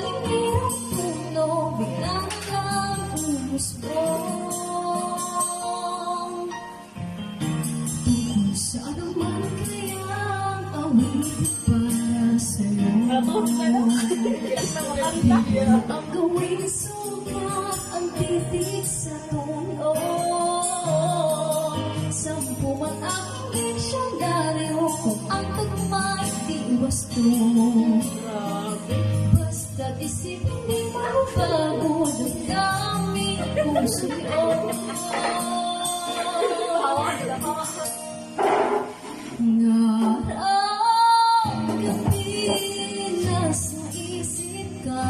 Malinirang puno, biglang umusbong. Tungkol sa anuman kayang awit para sa'yo. Ang gawin sukat ang titig sa tulo. Sampu man ang diksyonaryo kung ang tugma'y di wasto. Basta't isipin di mabago damdamin puso yun. Ngarang gabi nasa isip ka.